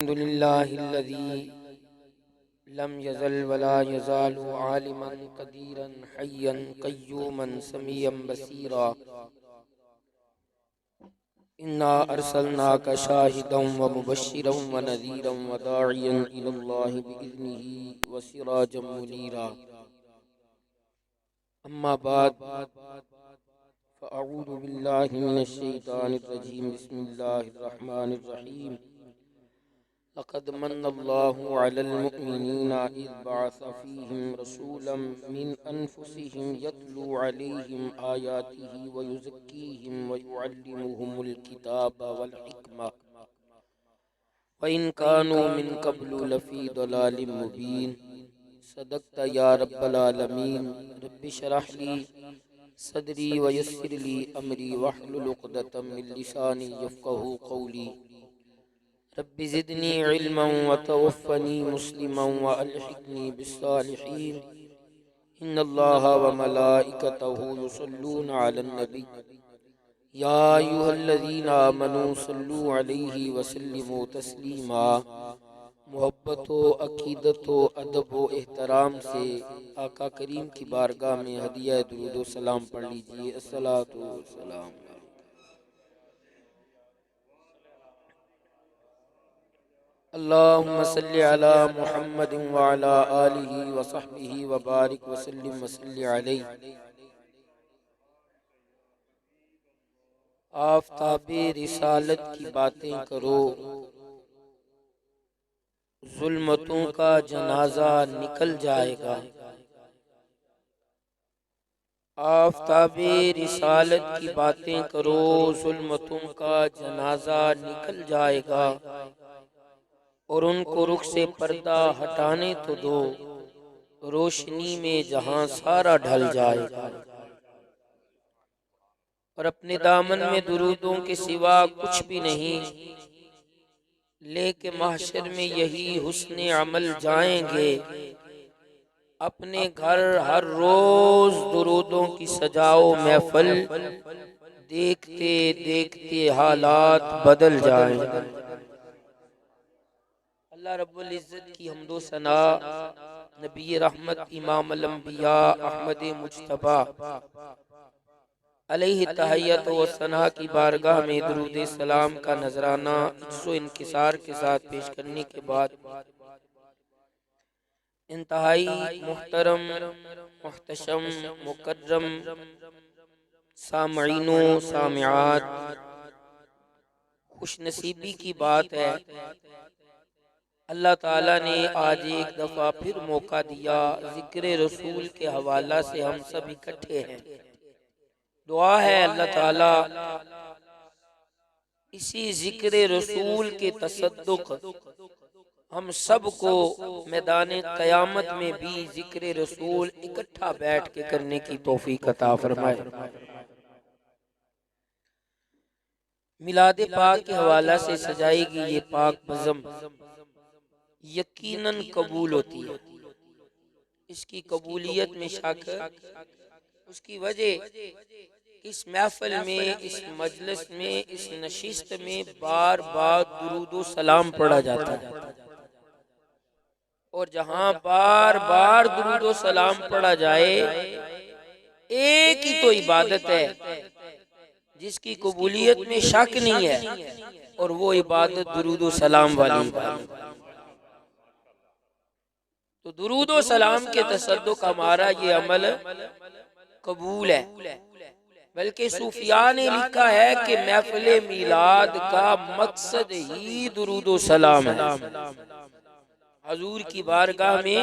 अल्हम्दुलिल्लाहिल्लज़ी lump यज़ल वला यज़ालु आलिमन क़दीरन हय्यन क़य्यूमन समीयन बसीरा इन्ना अरसलनाका शाहिदन व मुबश्शिरन व नज़ीरन व दाइयन इलल्लाहि बिइज़्निही व सिराजम मुनीरा। अम्मा बाद फ़अऊज़ु बिल्लाहि मिनश शैतानिर रजीम। बिस्मिल्लाहिर रहमानिर रहीम। लक़द मन्नल्लाहु अलल मुअ्मिनीना इज़ बअस फ़ीहिम रसूलन मिन अनफुसिहिम यत्लू अलैहिम आयातिही व युज़क्कीहिम व युअल्लिमुहुमुल किताब वल हिकमह व इन कानू मिन क़ब्लु लफ़ी दलालिम मुबीन। सदक़्ता या रब्बल आलमीन। रब्बि शरह ली सदरी व यस्सिर ली अमरी वहलुल उक़दतम मिन लिसानी यफ़क़हू क़ौली। रब्बि ज़िदनी इल्मन व तवफ़्फ़नी मुस्लिमन व अल्हिक़नी बिस्सालिहीन। इन्नल्लाहा व मलाइकतहू युसल्लूना अलन नबी या अय्युहल्लज़ीना आमनू सल्लू अलैहि व सल्लिमू तस्लीमा। मोहब्बत व अक़ीदत व अदब व एहतराम से आका करीम की बारगाह में हदिया दुरूद व सलाम पढ़ लीजिए। अस्सलातु वस्सलाम। अल्लाहुम्मा सल्लि अला मुहम्मदिन व अला आलिहि व सहबिहि व बारिक व सल्लिम व सल्लि अलैहि। आफ़ताबे रिसालत की बातें करो, ज़ुल्मतों का जनाजा निकल जाएगा। आफ़ताबे रिसालत की बातें करो, ज़ुल्मतों का जनाजा निकल जाएगा और उनको रुख से पर्दा हटाने तो दो, रोशनी में जहां सारा ढल जाएगा। और अपने दामन में दुरूदों के सिवा कुछ भी नहीं, लेके महशर में यही हुस्ने अमल जाएंगे। अपने घर हर रोज दुरूदों की सजाओ महफल, देखते देखते हालात बदल जाएंगे। अल्लाह रब्बुल इज़्ज़त की हम्दो सना नबी रहमत इमाम अल अंबिया अहमद मुज्तबा अलैहि तहियत व सना की बारगाह में दुरूद सलाम का नजराना इज्ज़ो इनकिसार के साथ पेश करने के बाद इंतहाई मुहतरम मुहतशम मुकर्रम सामईनो सामिआत, खुशनसीबी की बात है अल्लाह ताला ने आज एक दफा फिर मौका दिया। जिक्र रसूल के हवाला से हम सब इकट्ठे हैं। दुआ है अल्लाह ताला इसी जिक्र रसूल के तसद्दुक हम सब को मैदान क़यामत में भी जिक्र रसूल इकट्ठा बैठ के करने की तौफीक अता फरमाए। मिलाद पाक के हवाला से सजाएगी ये पाक बज़म यकीनन कबूल होती है। इसकी कबूलियत में शक, उसकी वजह इस महफिल में, इस मजलिस में, इस नशिस्त में बार बार दुरूद व सलाम पढ़ा जाता है। और जहां बार बार दुरूद व सलाम पढ़ा जाए, एक ही तो इबादत है जिसकी कबूलियत में शक नहीं है, और वो इबादत दुरूद व सलाम वाली इबादत। तो दुरूद व सलाम के तसद्दुक हमारा ये अमल कबूल है। बल्कि सूफिया ने लिखा है कि महफिल मिलाद का मकसद ही दुरूद व सलाम है। हजूर की बारगाह में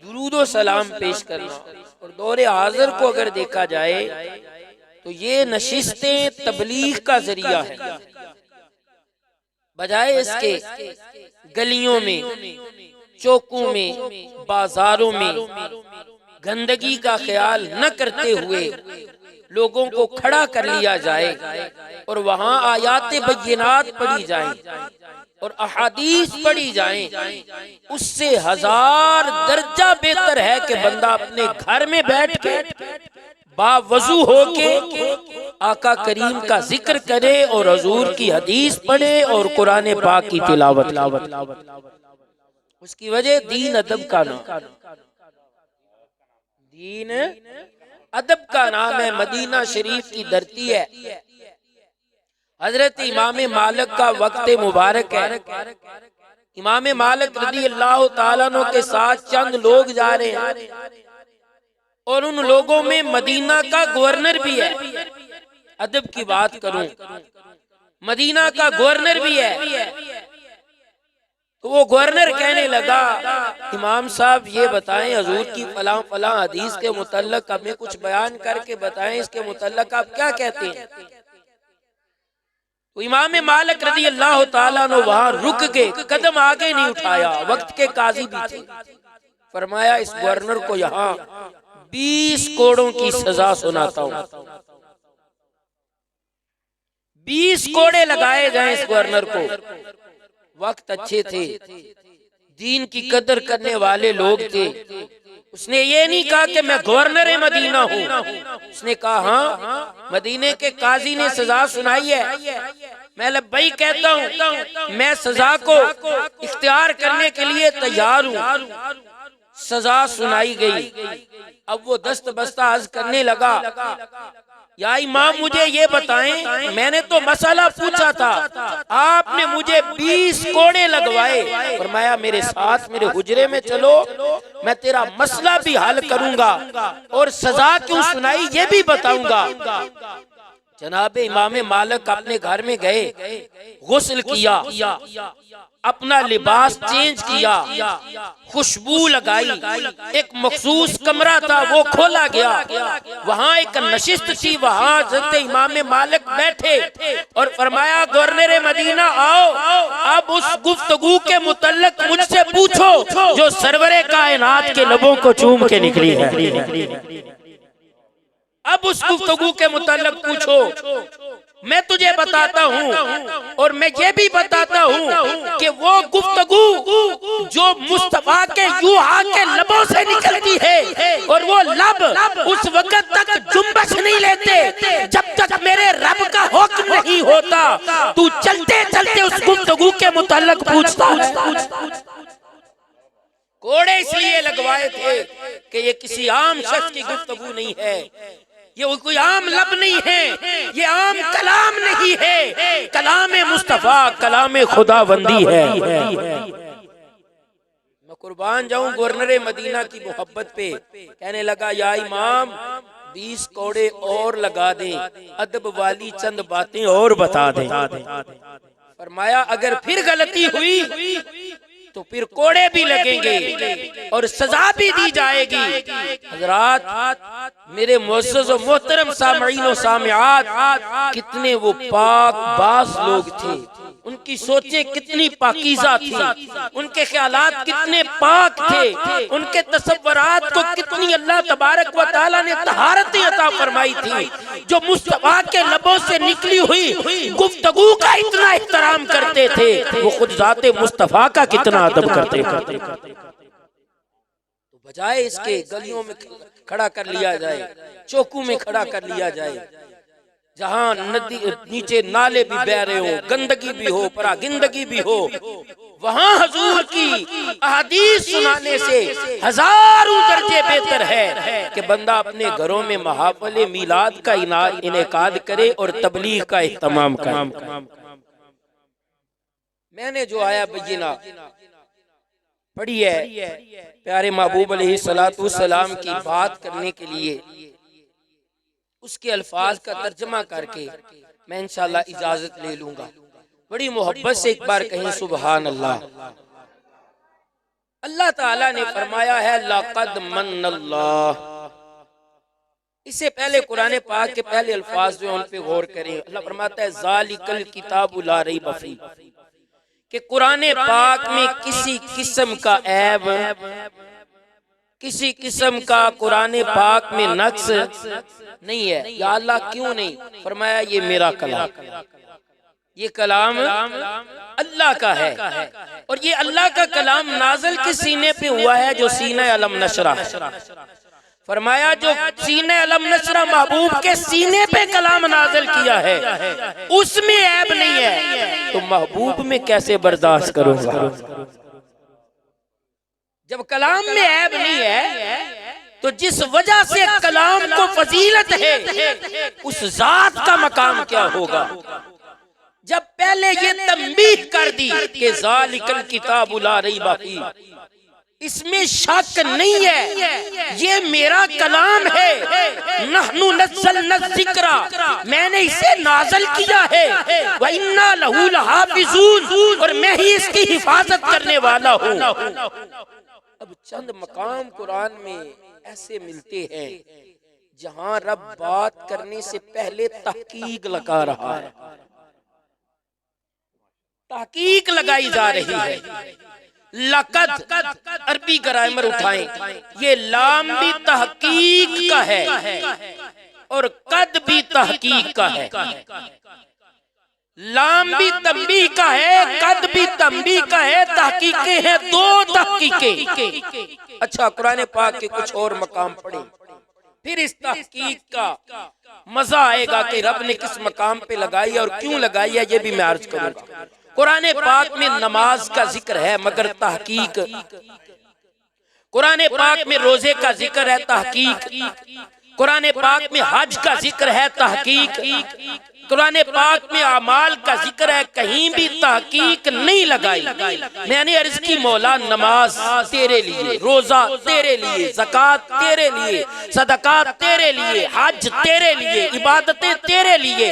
दुरूद व सलाम पेश करना। और दौरे हाजिर को अगर देखा जाए तो ये नशिस्तें तबलीग का जरिया है। बजाय इसके गलियों में, चौकों में, बाजारों में गंदगी का ख्याल न करते हुए लोगों को खड़ा कर लिया जाए और वहां आयाते बय्यिनात पढ़ी जाएं और अहादीस पढ़ी जाएं, उससे हजार दर्जा बेहतर है कि बंदा अपने घर में बैठ के बावजू होके आका करीम का जिक्र करे और हुजूर की हदीस पढ़े और कुरान पाक की तिलावत। उसकी वजह दीन अदब का नाम, दीन अदब का नाम है। मदीना शरीफ की धरती है। हजरत इमाम मालिक का वक्त मुबारक है। इमाम मालिक रज़ी अल्लाह ताला अन्हु के साथ चंद लोग जा रहे हैं और उन लोगों में मदीना का गवर्नर भी है। अदब की बात करूं, मदीना का गवर्नर भी है। तो वो गवर्नर कहने लगा, इमाम साहब ये बताएं हुजूर की फलां फलां हदीस के मुतल्लक हमें कुछ बयान करके बताएं, इसके मुतल्लक आप क्या कहते हैं। तो इमाम मालिक रज़ी अल्लाह ताला अन्हु वहां रुक के कदम आगे नहीं उठाया। वक्त के काजी भी थे। फरमाया इस गवर्नर को यहाँ 20 कोड़ों की सजा सुनाता हूँ। 20 कोड़े लगाए जाएं इस गवर्नर को। वक्त अच्छे थे, दीन की कदर करने वाले लोग थे। उसने ये नहीं कहा कि मैं गवर्नर मदीना हूँ। उसने कहा हाँ, मदीने के काजी ने सजा सुनाई है, मैं लब्बई कहता हूँ, मैं सजा को इख्तियार करने के लिए तैयार हूँ। सजा सुनाई गई। अब वो दस्त बस्ता अर्ज करने लगा, या इमाम मुझे ये बताएं, मैंने तो मसला पूछा था, आपने मुझे 20 कोड़े लगवाए। फरमाया मेरे साथ मेरे हुजरे में चलो, मैं तेरा मसला भी हल करूंगा और सजा क्यों सुनाई ये भी बताऊंगा। जनाबे इमाम मालिक अपने घर में गए, गुस्ल किया, अपना लिबास चेंज किया, खुशबू लगाई। एक मखसूस कमरा था वो खोला गया। वहाँ एक नशिस्त थी, वहाँ हज़रत इमाम मालिक बैठे और फरमाया गवर्नर मदीना आओ, अब उस गुफ्तगू के मुतल्लिक मुझसे पूछो जो सरवरे कायनात के लबों को चूम के निकली है। अब उस गुफ्तगू के मुताल्लिक पूछो। मैं तुझे बताता हूँ और मैं ये भी बताता हूँ कि वो गुफ्तगू जो मुस्तफा के यूहा के लबों से निकलती है और वो लब उस वक्त तक जुम्बश नहीं लेते जब तक मेरे रब का हुक्म नहीं होता। तू चलते चलते उस गुफ्तगू के मुताल्लिक पूछता है। कोड़े इसलिए लगवाए थे कि ये किसी आम शख्स की गुफ्तगू नहीं है, ये कोई आम लब नहीं है, ये आम कलाम नहीं है, कलाम मुस्तफा कलाम खुदाबंदी है। मैं कुर्बान जाऊं गवर्नर मदीना की मोहब्बत पे। कहने लगा या इमाम 20 कोड़े और लगा दे, अदब वाली चंद बातें और बता दे। फरमाया अगर फिर गलती हुई तो फिर कोड़े भी लगेंगे और सजा भी दी जाएगी। हजरात मेरे मुअज़्ज़ज़ और मोहतरम सामईन और सामिआत, कितने वो पाक बाज़ लोग थे, उनकी सोचें कितनी पाकीज़ा थी, उनके ख्यालात कितने पाक थे, उनके तसव्वुरात को कितनी अल्लाह तबारक व तआला ने तहारत अता फरमाई थी। जो मुस्तफा के लबों से निकली हुई गुफ्तगू का इतना एहतराम करते थे, वो खुद जाते मुस्तफा का कितना अदब करते। तो बजाय इसके गलियों में खड़ा कर लिया जाए, चौकों में खड़ा कर लिया जाए, जहाँ नदी नीचे नाले भी बह रहे हो, गंदगी भी हो, परागिंदगी भी हो, वहाँ हुजूर की अहादीस सुनाने से हजारों दर्जे बेहतर है कि बंदा अपने घरों में महफिल मिलाद का इनेकाद करे और तबलीग का इहतमाम करे। मैंने जो आया बय्यिना पढ़ी है प्यारे महबूब अलैहिस्सलातु सलाम की बात करने के लिए, उसके अल्फाज का तर्जमा करके मैं इंशाअल्लाह इजाजत ले लूंगा। बड़ी मोहब्बत से एक बार कहें सुभान अल्लाह। अल्लाह ताला ने फरमाया है लक़द मन्नल्लाह। इससे पहले कुरान पाक के पहले अल्फाज जो उन पे गौर करें। अल्लाह फरमाता है ज़ालिकल किताबु ला रैब फीह, कि कुरान पाक में किसी किस्म का ऐब, किसी किस्म का कुरान पाक में नक्स नहीं है। या अल्लाह क्यों नहीं? फरमाया ये मेरा कलाम, ये कलाम अल्लाह का है और ये अल्लाह का कलाम नाज़िल किस सीने पे हुआ है? जो सीना अलम नशरा है। फरमाया जो सीने अलम नशरा महबूब के सीने पे कलाम नाज़िल किया है उसमें ऐब नहीं है, तो महबूब में कैसे बर्दाश्त करूंगा। जब कलाम में ऐब नहीं है तो जिस वजह से कलाम को फजीलत है उस जात का मकाम क्या होगा। जब पहले ये तंबीह कर दी कि ज़ालिकल किताबु ला रैब फीह, इसमें शक नहीं है, ये मेरा कलाम है। नहनु नज़्ज़लना ज़िक्रा, मैंने इसे नाज़िल किया है। व इन्ना लहू लहाफ़िज़ून, और मैं ही इसकी हिफाजत करने वाला हूँ। अब चंद मकाम कुरान में ऐसे मिलते हैं जहां रब बात करने से पहले तहकीक लगा रहा है, तहकीक लगाई जा रही है। लक़द अरबी ग्रामर उठाएं, ये लाम भी तहकीक का है और कद भी तहकीक का है। लाम भी तंबीह का है, कद भी तंबीह का है। तहकीकें हैं, दो तहकीकें। अच्छा, कुरान पाक के कुछ और मकाम पढ़े, फिर इस तहकीक का मजा आएगा कि रब ने किस मकाम पे लगाई और क्यों लगाई है, ये भी मैं अर्ज करूंगा। कुरान पाक में नमाज का जिक्र है मगर तहकीक, कुरान पाक में रोजे का जिक्र है तहकीक, कुरान पाक में हज का जिक्र है तहकीक, कुरान पाक में अमाल का जिक्र है, कहीं भी तहकीक नहीं लगाई। मैंने अर्ज की मौला नमाज तेरे लिए, रोजा तेरे लिए, ज़कात तेरे लिए, सदकात तेरे लिए, हज तेरे लिए, इबादतें तेरे लिए।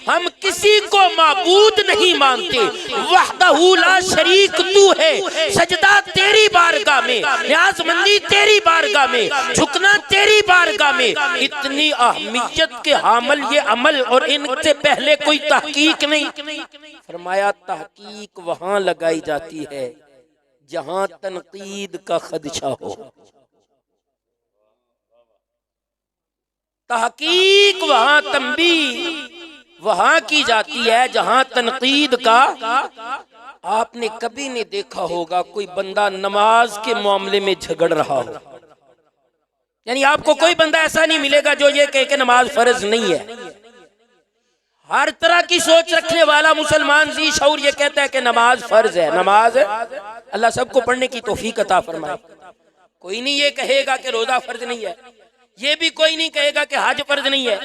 हम किसी को माबूद नहीं मानते, वहदहू ला शरीक तू है। सजदा तेरी बारगाह में, न्याज़मंदी तेरी बारगाह में, झुकना तेरी बारगाह में। इतनी अहमियत के हामिल ये अमल और इनसे पहले कोई तहकीक नहीं। फरमाया तहकीक वहां लगाई जाती है जहां तनकीद का खदशा हो। तहकीक वहां तंबीह वहां की जाती है जहां तनकीद का। आपने कभी नहीं देखा होगा कोई बंदा नमाज के मामले में झगड़ रहा हो, यानी आपको कोई बंदा ऐसा नहीं मिलेगा जो ये कहे कि नमाज फर्ज नहीं है। हर तरह की सोच रखने वाला मुसलमान जी शऊर ये कहता है कि नमाज फर्ज है। नमाज अल्लाह सबको पढ़ने की तौफीक अता फरमाए। कोई नहीं ये कहेगा कि रोजा फर्ज नहीं है, ये भी कोई नहीं कहेगा कि हज फर्ज नहीं है,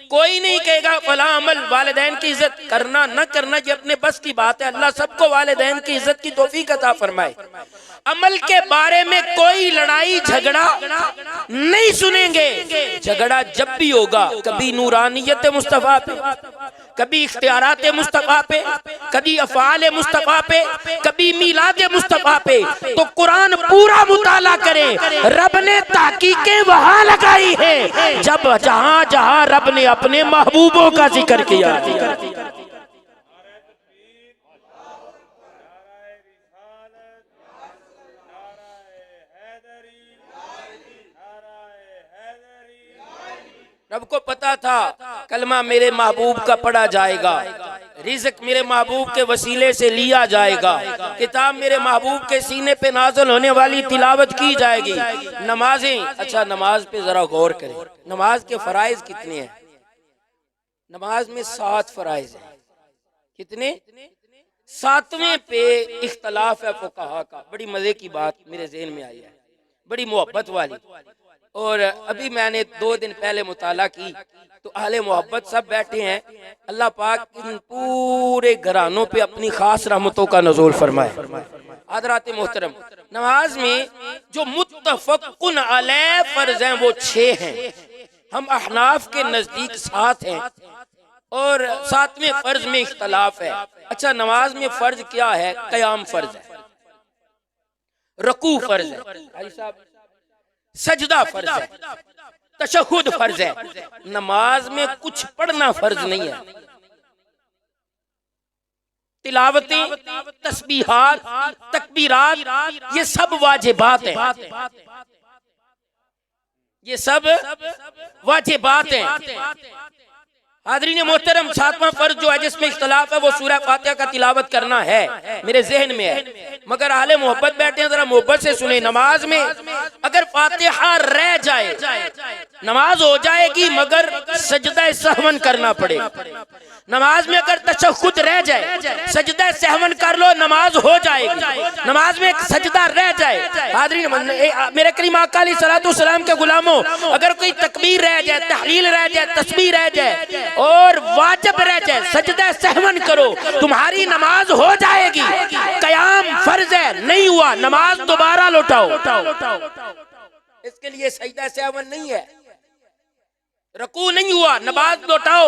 कोई नहीं कहेगा फला अमल वालिदैन की इज्जत करना न करना ये अपने बस की बात है। अल्लाह सबको वालिदैन की इज्जत की तौफीक अता फरमाए। अमल के बारे में कोई लड़ाई झगड़ा नहीं सुनेंगे। झगड़ा जब भी होगा कभी नूरानियत मुस्तफा पे, कभी इख्तियारात मुस्तफा पे, कभी अफ़आल मुस्तफा पे, कभी मीलाद मुस्तफा पे। तो कुरान पूरा मुताला करें, रब ने तहकीकें वहां लगाई है जब जहां जहां रब ने अपने महबूबों का जिक्र किया। रब को पता था कलमा मेरे महबूब का पढ़ा जाएगा, रिज़्क मेरे महबूब के वसीले से लिया जाएगा, किताब मेरे महबूब के सीने पे नाज़िल होने वाली तिलावत की जाएगी। नमाजें, अच्छा नमाज पे जरा गौर करें, नमाज के फराइज कितने हैं। नमाज में 7 फराइज हैं। कितने? 7वें पे इख्तलाफ है फुक़हा का। बड़ी मजे की बात मेरे ज़हन में आई है, बड़ी मोहब्बत वाली। और अभी मैंने 2 दिन पहले मुताला की तो अहले मोहब्बत सब बैठे हैं। अल्लाह पाक इन पूरे घरानों पे अपनी खास रहमतों का नज़ूल फरमाए। हज़रात मोहतरम, नमाज में जो मुत्तफ़क़ुन अलैह फ़र्ज़ हैं वो 6 हैं। हम अहनाफ के नज़दीक 7 हैं और 7वें फ़र्ज में इख्तलाफ है। अच्छा, नमाज में फ़र्ज क्या है? क़याम फ़र्ज है, रुकू फ़र्ज है, सजदा फर्ज है, तशहुद फर्ज है। नमाज में कुछ पढ़ना फर्ज नहीं है। तिलावतें, तस्बीहात, तकबीरात ये सब वाजिबात हैं, ये सब वाजिबात हैं। हाज़रीन मोहतरम, 7वां फर्ज जो है जिसमें इख्तलाफ है वो सूरह फातिहा का तिलावत करना है, मेरे जहन में है। मगर अहले मोहब्बत बैठे हैं, जरा मोहब्बत से सुने। नमाज में अगर फातिहा रह जाए नमाज हो जाएगी, मगर सजदा सहवन करना पड़ेगा। नमाज में अगर तशहुद रह जाए, सजदा सहवन कर लो, नमाज हो जाएगी। नमाज में एक सजदा रह जाए, हाज़रीन मेरे करीम आका अलैहिस्सलातु वस्सलाम के गुलामों, अगर कोई तकबीर रह जाए, तहलील रह जाए, तस्बीह रह जाए और वाजिब रह जाए, सजदा सहवन करो, तुम्हारी नमाज हो जाएगी। कयाम फर्ज है, नहीं हुआ नमाज दोबारा लौटाओ। इसके लिए सजदा सहवन नहीं है। रकू नहीं हुआ, नमाज लौटाओ।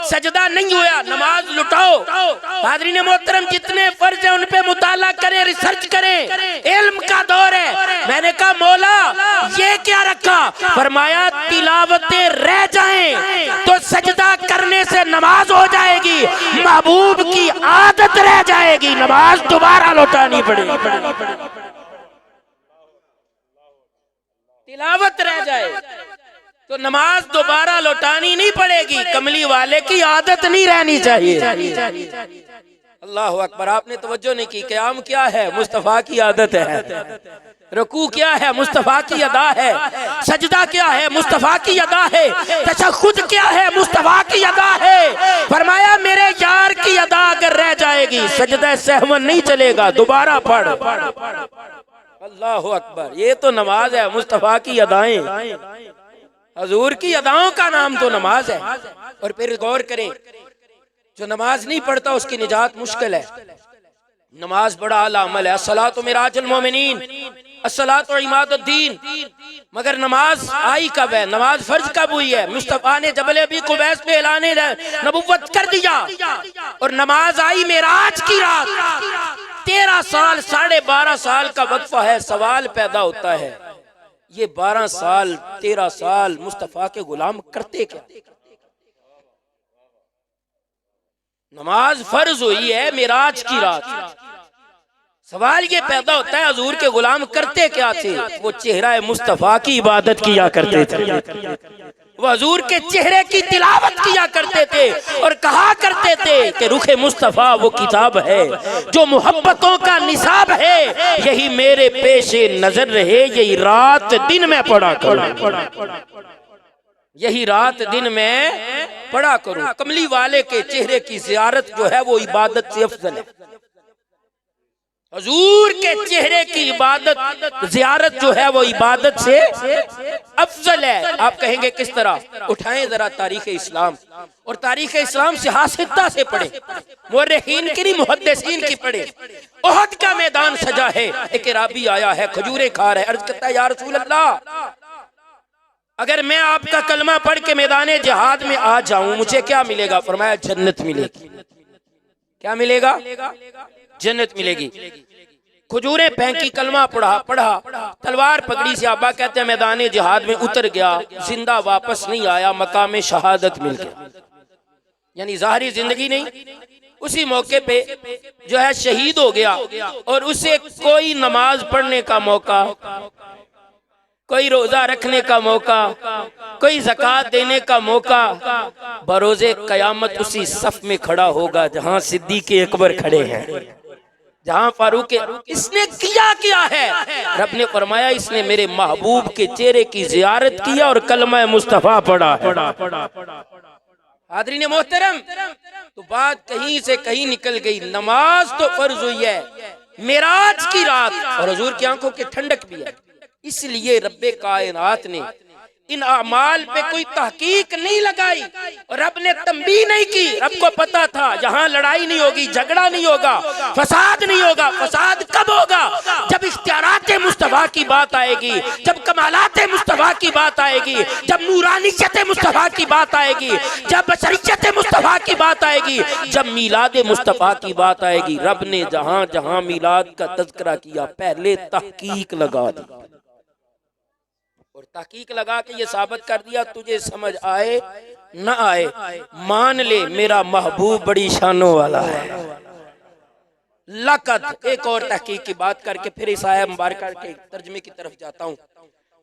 सजदा नहीं हुआ, नमाज लौटाओ। हाज़रीन मोहतरम, जितने फर्ज है उन पे मुताला करें, रिसर्च करें। इल्म का दौर है। मैंने कहा मौला ये क्या रखा? फरमाया तिलावतें रह जाएं तो सजदा करने से नमाज हो जाएगी, महबूब की आदत रह जाएगी, नमाज दोबारा लौटानी पड़ेगी। तिलावत रह जाए तो नमाज दोबारा लौटानी नहीं पड़ेगी। कमली वाले की आदत नहीं रहनी चाहिए। अल्लाह अकबर। आपने तवज्जो नहीं की। क़याम क्या है? मुस्तफ़ा की आदत है। रुकू क्या है? मुस्तफ़ा की अदा है। सजदा क्या है? मुस्तफ़ा की अदा है। तशहुद क्या है? मुस्तफ़ा की अदा है। फरमाया मेरे यार की अदा अगर रह जाएगी, सजदा सहवन नहीं चलेगा, दोबारा पढ़। अल्लाह अकबर। ये तो नमाज है, मुस्तफ़ा की अदाएं। हजूर की अदाओं का नाम तो नमाज है। और फिर गौर करें, जो नमाज नहीं पढ़ता उसकी निजात मुश्किल है। नमाज बड़ा आला अमल है। अस्सलातु मिराजुल मोमिनीन, अस्सलातु इमादुद्दीन। मगर नमाज आई कब है? नमाज फर्ज कब हुई है? मुस्तफा ने जबल अबी कुबैस पे ऐलाने नबुव्वत कर दिया और नमाज आई मेराज की रात। 13 साल 12.5 साल का वक्फा है। सवाल पैदा होता है, ये 12 साल 13 साल मुस्तफा के गुलाम करते क्या? नमाज फर्ज हुई है मेराज की रात। सवाल ये पैदा होता है, हजूर के गुलाम करते क्या थे? वो चेहरा मुस्तफा की इबादत किया करते थे। वो हजूर के चेहरे की तिलावत किया करते थे और कहा करते थे कि रुखे मुस्तफा वो किताब है जो मोहब्बतों का निसाब है, यही मेरे पेशे नजर रहे, यही रात दिन में पढ़ा करूं, यही रात दिन में पढ़ा करूं। कमली वाले के चेहरे की ज़ियारत जो है वो इबादत से अफजल है। हजूर के चेहरे की इबादत ज़ियारत जो है वो इबादत से अफजल है। आप कहेंगे किस तरह? उठाएं जरा तारीख इस्लाम और तारीख इस्लाम से हासिदा से पढ़े, मुर्रिखीन की नहीं मुहद्दिसीन की पढ़े। ओहद का मैदान सजा है, एक राबी आया है, खजूरें खा रहा है, अर्ज करता है या रसूल अल्लाह, अगर मैं आपका कलमा पढ़ के मैदान जिहाद में आ जाऊं मुझे क्या मिलेगा? फरमाया जन्नत मिलेगी। क्या मिलेगा? जन्नत मिलेगी। खजूरें फेंकी, कलमा पढ़ा, तलवार पकड़ी। सहाबा कहते हैं मैदान जिहाद में उतर गया, जिंदा वापस नहीं आया, मकाम शहादत मिल गया, यानी ज़ाहरी जिंदगी नहीं, उसी मौके पे जो है शहीद हो गया। और उसे कोई नमाज पढ़ने का मौका, कोई रोजा रखने का मौका, कोई ज़कात देने का मौका, बरोज़े क़यामत उसी सफ में खड़ा होगा जहां सिद्दीक़ अकबर खड़े हैं, जहां फारूक। इसने किया क्या है? रब ने फरमाया इसने मेरे महबूब के चेहरे की ज़ियारत किया और कलमा मुस्तफ़ा पढ़ा है। हाज़रीन मोहतरम, तो बात कहीं से कहीं निकल गई। नमाज तो फर्ज हुई है मेराज की रात और हुजूर की आंखों की ठंडक भी है। इसलिए रब्बे कायनात ने इन अमाल पे कोई तहकीक नहीं लगाई और रब ने तंबीह नहीं की। रब को पता था यहाँ लड़ाई नहीं होगी, झगड़ा नहीं होगा, फसाद नहीं होगा। फसाद कब होगा? जब इख्तियारात मुस्तफ़ा की बात आएगी, जब कमालात मुस्तफ़ा की बात आएगी, जब नूरानियत मुस्तफ़ा की बात आएगी, जब बशरियत मुस्तफ़ा की बात आएगी, जब मीलाद मुस्तफ़ा की बात आएगी। रब ने जहाँ जहाँ मीलाद का तज़किरा किया पहले तहकीक लगा दी और तहकीक लगा के ये साबित कर दिया, तुझे समझ आए न आए मान ले मेरा महबूब बड़ी शानों वाला है। लक़द एक और तहकीक की बात करके फिर इस आया मुबारक के तर्जमे की तरफ जाता हूँ।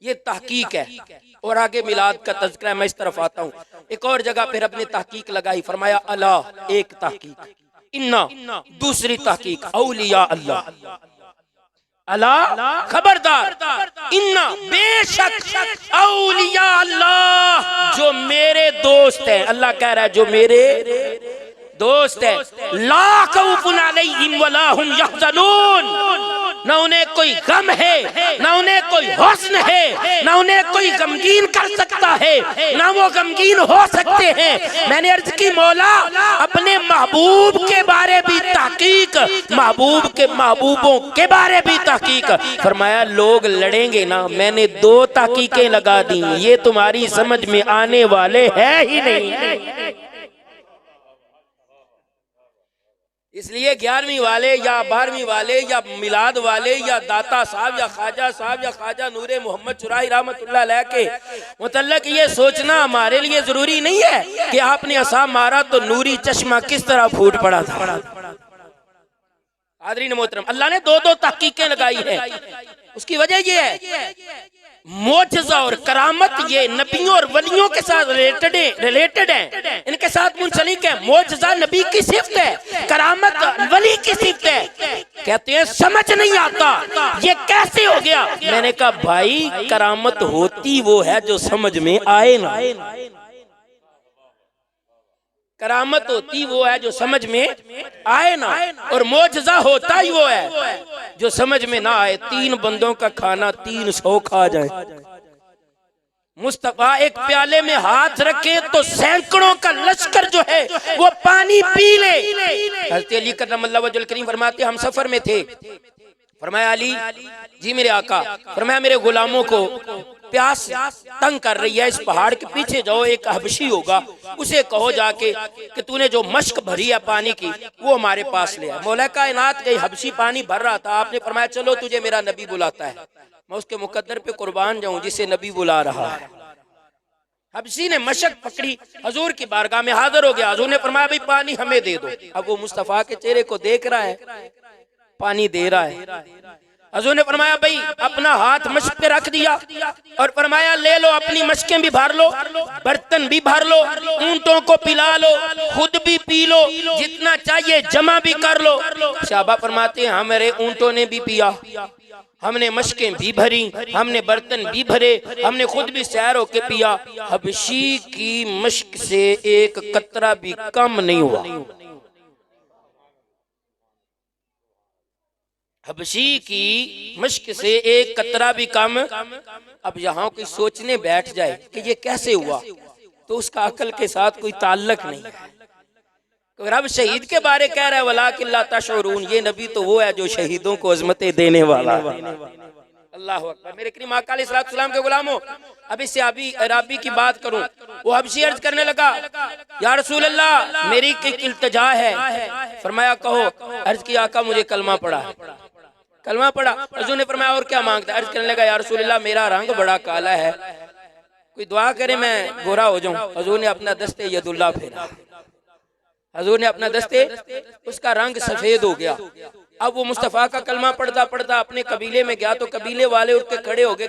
ये तहकीक है और आगे मिलाद का तज़किरा मैं इस तरफ आता हूँ। एक और जगह फिर अपने तहकीक लगाई, फरमाया अला एक तहकीक, इन्ना दूसरी तहकीक, औलिया अल्लाह, अला खबरदार, इन्ना बेशक औलिया अल्लाह, जो मेरे दोस्त है, अल्लाह कह रहा है जो मेरे दोस्त है, ला खौफुन अलैहिम वला हुम यहज़नून, ना उन्हें कोई गम है, ना उन्हें कोई हुस्न है, ना उन्हें कोई गमगीन कर सकता है, ना वो गमगीन हो सकते हैं। मैंने अर्ज की मौला अपने महबूब के बारे भी तहकीक, महबूब के महबूबों के बारे भी तहकीक। फरमाया लोग लड़ेंगे ना, मैंने 2 तहकीकें लगा दी, ये तुम्हारी समझ में आने वाले है ही नहीं। इसलिए 11वीं वाले या 12वीं वाले या मिलाद वाले या दाता साहब या ख्वाजा साहब या ख्वाजा नूरे मोहम्मद चुराई रहमतुल्लाह अलैह के मुतल्लक ये सोचना हमारे लिए जरूरी नहीं है कि आपने असाब मारा तो नूरी चश्मा किस तरह फूट पड़ा था। हाज़रीन मोहतरम, अल्लाह ने 2 तहकीकें लगाई है। उसकी वजह ये है मोजज़ा और करामत ये नबियों और वलियों के साथ रिलेटेड है, इनके साथ मुंसलिक है। मोजज़ा नबी की सिफ्त है, करामत वली की सिफ्त है। कहते हैं समझ नहीं आता ये कैसे हो गया। मैंने कहा भाई करामत होती वो है जो समझ में आए ना, करामत होती वो है जो समझ में आए ना, और मोजज़ा होता ही वो है जो समझ में ना आए। 3 बंदों का खाना 300 खा जाए, मुस्तफा एक प्याले में हाथ रखे तो सैकड़ों का लश्कर जो है वो पानी पी ले। हज़रत अली करमल्लाहु वजहुल करीम फरमाते हम सफर में थे, फरमाया अली जी मेरे आका, फरमाया मेरे गुलामों को प्यास तंग कर रही है, इस पहाड़ के पीछे जाओ, एक हबशी होगा, उसे कहो जाके कि तूने जो मश्क भरी है पानी की वो हमारे पास ले आ। मौला कायनात के हबशी पानी भर रहा था, आपने फरमाया चलो तुझे मेरा नबी बुलाता है, मैं उसके मुकद्दर पे कुर्बान जाऊं जिसे नबी बुला रहा है। हबशी ने मशक पकड़ी, हजूर की बारगाह में हाजिर हो गया। हजूर ने फरमाया भाई पानी हमें दे दो। अब वो मुस्तफा के चेहरे को देख रहा है, पानी दे रहा है। हजूर ने फरमाया भाई अपना हाथ मशक पे रख दिया और फरमाया ले लो, अपनी मशकें भी भर लो, बर्तन भी भर लो, ऊंटों को पिला लो, खुद भी पी लो, जितना चाहिए जमा भी कर लो। शाबा फरमाते हैं हमारे ऊंटों ने भी पिया, हमने मशकें भी भरी, हमने बर्तन भी भरे, हमने खुद भी सैर होके पिया। हबशी की मशक से एक कतरा भी कम नहीं हुआ। हबशी की मश्क से एक कतरा भी कम। अब यहाँ कोई सोचने बैठ जाए कि ये कैसे हुआ तो उसका अकल के साथ कोई ताल्लुक नहीं है। तो रब शहीद के बारे कह रहा है वलाकिन ला तशऊरून, ये नबी तो वो है जो शहीदों को अज़मतें देने वाला है। अल्लाह अकबर। मेरे करीम आका अलैहिस्सलाम के गुलामों, अब इससे अभी अराबी की बात करूं, वो हबशी अर्ज करने लगा या रसूल अल्लाह मेरी इल्तिजा है। फरमाया कहो। अर्ज किया आका मुझे कलमा पढ़ा। कलमा पढ़ा। हजूर ने फरमाया और क्या मांगता है। अर्ज करने लगा या रसूल अल्लाह मेरा रंग बड़ा काला है, कोई दुआ करे मैं गोरा हो जाऊं। हजूर ने अपना दस्ते यदुल्लाह फेरा, हजूर ने अपना दस्ते, उसका रंग सफेद हो गया। अब वो मुस्तफा का कलमा पढ़ता पढ़ता अपने कबीले में गया तो कबीले वाले उठ के खड़े हो गए।